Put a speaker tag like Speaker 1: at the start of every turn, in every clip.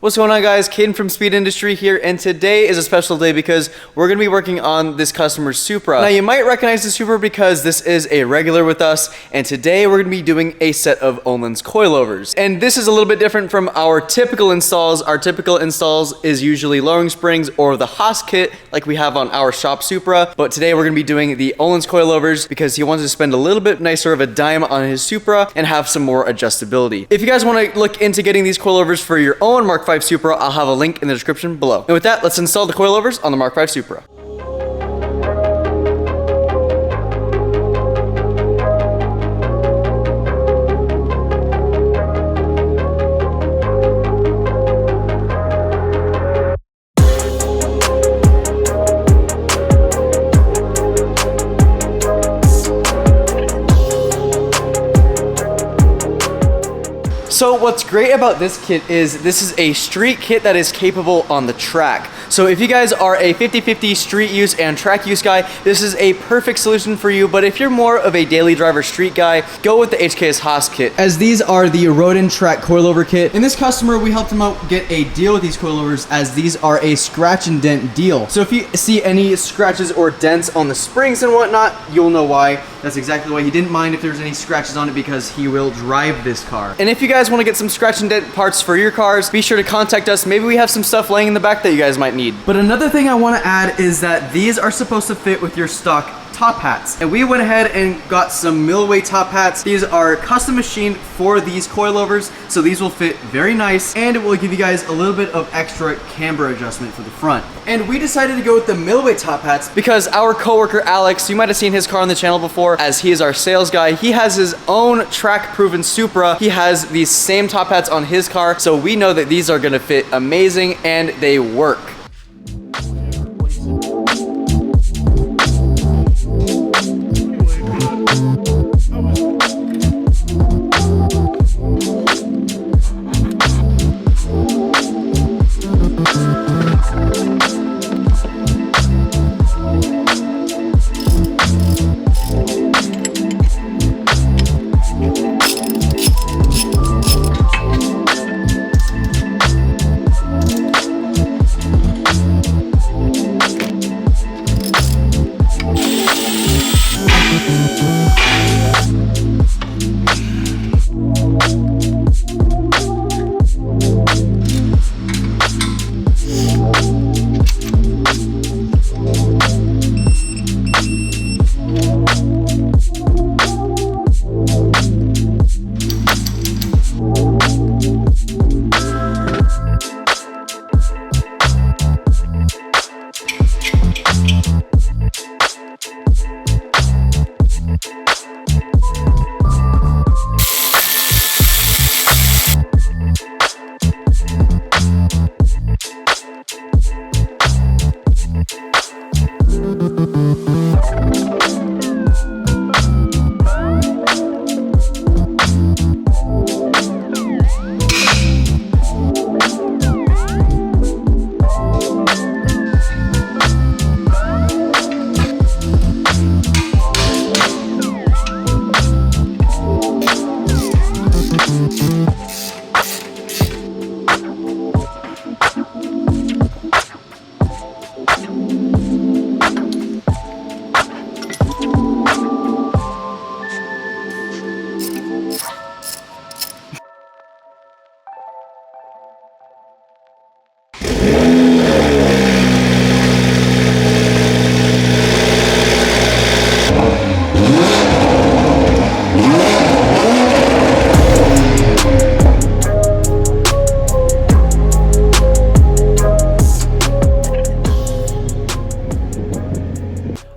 Speaker 1: What's going on, guys? Caden from Speed Industry here, and today is a special day because we're going to be working on this customer's Supra. Now, you might recognize the Supra because this is a regular with us, and today we're going to be doing a set of Ohlins coilovers. And this is a little bit different from our typical installs. Our typical installs is usually lowering springs or the Haas kit like we have on our shop Supra, but today we're going to be doing the Ohlins coilovers because he wants to spend a little bit nicer of a dime on his Supra and have some more adjustability. If you guys want to look into getting these coilovers for your own Mark V Supra, I'll have a link in the description below. And with that, let's install the coilovers on the Mark V Supra. So what's great about this kit is this is a street kit that is capable on the track. So if you guys are a 50-50 street use and track use guy, this is a perfect solution for you. But if you're more of a daily driver street guy, go with the HKS Haas kit, as these are the road and track coilover kit. In this customer, we helped him out get a deal with these coilovers, as these are a scratch and dent deal. So if you see any scratches or dents on the springs and whatnot, you'll know why. That's exactly why he didn't mind if there's any scratches on it, because he will drive this car. And if you guys want to get some scratch and dent parts for your cars, be sure to contact us. Maybe we have some stuff laying in the back that you guys might need. But another thing I want to add is that these are supposed to fit with your stock top hats. And we went ahead and got some Millway top hats. These are custom machined for these coilovers, so these will fit very nice, and it will give you guys a little bit of extra camber adjustment for the front. And we decided to go with the Millway top hats because our coworker Alex, you might have seen his car on the channel before, as he is our sales guy. He has his own track proven Supra. He has these same top hats on his car, so we know that these are going to fit amazing and they work.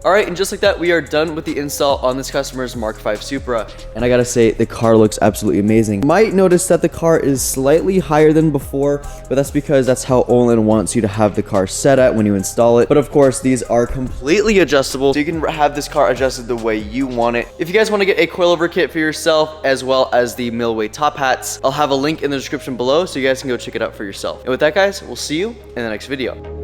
Speaker 1: Alright, and just like that, we are done with the install on this customer's Mark V Supra. And I gotta say, the car looks absolutely amazing. You might notice that the car is slightly higher than before, but that's because that's how Ohlin wants you to have the car set at when you install it. But of course, these are completely adjustable, so you can have this car adjusted the way you want it. If you guys want to get a coilover kit for yourself, as well as the Millway top hats, I'll have a link in the description below, so you guys can go check it out for yourself. And with that, guys, we'll see you in the next video.